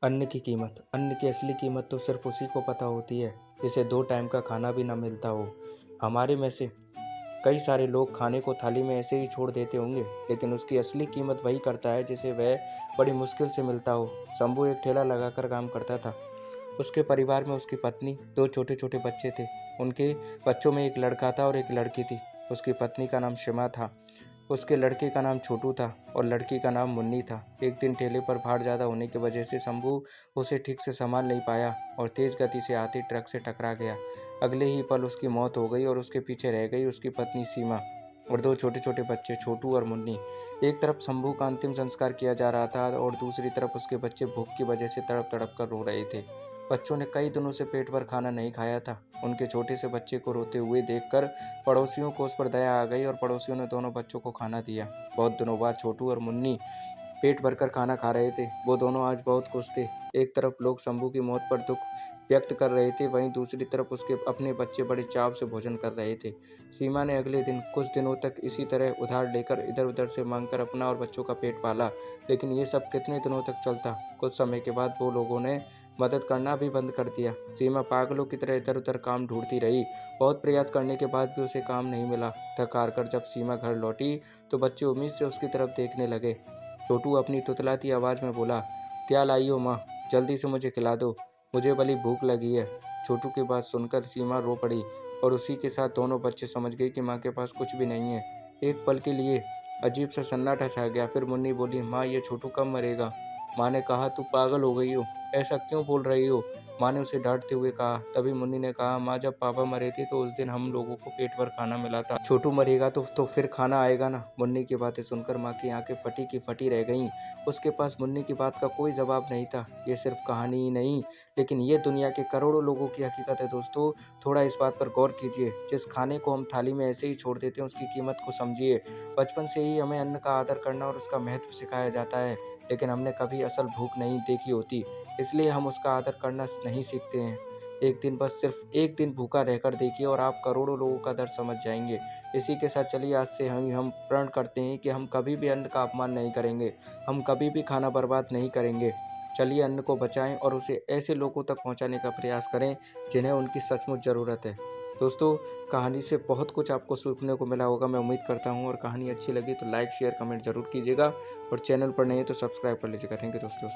अन्न की कीमत। अन्न की असली कीमत तो सिर्फ उसी को पता होती है जिसे 2 टाइम का खाना भी ना मिलता हो। हमारे में से कई सारे लोग खाने को थाली में ऐसे ही छोड़ देते होंगे, लेकिन उसकी असली कीमत वही करता है जिसे वह बड़ी मुश्किल से मिलता हो। शंभू एक ठेला लगाकर काम करता था। उसके परिवार में उसकी पत्नी, 2 छोटे-छोटे बच्चे थे। उनके बच्चों में एक लड़का था और एक लड़की थी। उसकी पत्नी का नाम शिमा था। उसके लड़के का नाम छोटू था और लड़की का नाम मुन्नी था। एक दिन ठेले पर भार ज़्यादा होने की वजह से शंभू उसे ठीक से संभाल नहीं पाया और तेज़ गति से आते ट्रक से टकरा गया। अगले ही पल उसकी मौत हो गई और उसके पीछे रह गई उसकी पत्नी सीमा और 2 छोटे-छोटे बच्चे छोटू और मुन्नी। एक तरफ शंभू का अंतिम संस्कार किया जा रहा था और दूसरी तरफ उसके बच्चे भूख की वजह से तड़प-तड़प कर रो रहे थे। बच्चों ने कई दिनों से पेट भर खाना नहीं खाया था। उनके छोटे से बच्चे को रोते हुए देखकर पड़ोसियों को उस पर दया आ गई और पड़ोसियों ने दोनों बच्चों को खाना दिया। बहुत दिनों बाद छोटू और मुन्नी पेट भरकर खाना खा रहे थे। वो दोनों आज बहुत खुश थे। एक तरफ लोग शंभू की मौत पर दुख व्यक्त कर रहे थे, वहीं दूसरी तरफ उसके अपने बच्चे बड़े चाव से भोजन कर रहे थे। सीमा ने अगले दिन कुछ दिनों तक इसी तरह उधार लेकर इधर-उधर से मांगकर अपना और बच्चों का पेट पाला, लेकिन ये सब कितने दिनों तक चलता? कुछ समय के बाद वो लोगों ने मदद करना भी बंद कर दिया। सीमा पागलों की तरह इधर-उधर काम ढूंढती रही। बहुत प्रयास करने के बाद भी उसे काम नहीं मिला। थक हार कर जब सीमा घर लौटी तो बच्चे उम्मीद से उसकी तरफ देखने लगे। छोटू अपनी तुतलाती आवाज़ में बोला, "क्या लाई हो माँ? जल्दी से मुझे खिला दो, मुझे बड़ी भूख लगी है।" छोटू की बात सुनकर सीमा रो पड़ी और उसी के साथ दोनों बच्चे समझ गए कि माँ के पास कुछ भी नहीं है। एक पल के लिए अजीब सा सन्नाटा छा गया। फिर मुन्नी बोली, "माँ, ये छोटू कब मरेगा?" माँ ने कहा, "तू पागल हो गई हो? ऐसा क्यों बोल रही हो?" माँ ने उसे डांटते हुए कहा। तभी मुन्नी ने कहा, "माँ, जब पापा मरे थे तो उस दिन हम लोगों को पेट भर खाना मिला था। छोटू मरेगा तो फिर खाना आएगा ना?" मुन्नी की बातें सुनकर माँ की आंखें फटी की फटी रह गईं। उसके पास मुन्नी की बात का कोई जवाब नहीं था। ये सिर्फ कहानी ही नहीं, लेकिन ये दुनिया के करोड़ों लोगों की हकीकत है दोस्तों। थोड़ा इस बात पर गौर कीजिए। जिस खाने को हम थाली में ऐसे ही छोड़ देते हैं, उसकी कीमत को समझिए। बचपन से ही हमें अन्न का आदर करना और उसका महत्व सिखाया जाता है, लेकिन हमने कभी असल भूख नहीं देखी होती, इसलिए हम उसका आदर करना नहीं सीखते हैं। एक दिन, बस सिर्फ एक दिन भूखा रहकर देखिए और आप करोड़ों लोगों का दर्द समझ जाएंगे। इसी के साथ चलिए आज से हम प्रण करते हैं कि हम कभी भी अन्न का अपमान नहीं करेंगे, हम कभी भी खाना बर्बाद नहीं करेंगे। चलिए अन्न को बचाएं और उसे ऐसे लोगों तक पहुंचाने का प्रयास करें जिन्हें उनकी सचमुच ज़रूरत है। दोस्तों, कहानी से बहुत कुछ आपको सीखने को मिला होगा, मैं उम्मीद करता हूं। और कहानी अच्छी लगी तो लाइक शेयर कमेंट ज़रूर कीजिएगा और चैनल पर नहीं है तो सब्सक्राइब कर लीजिएगा। थैंक यू दोस्तों।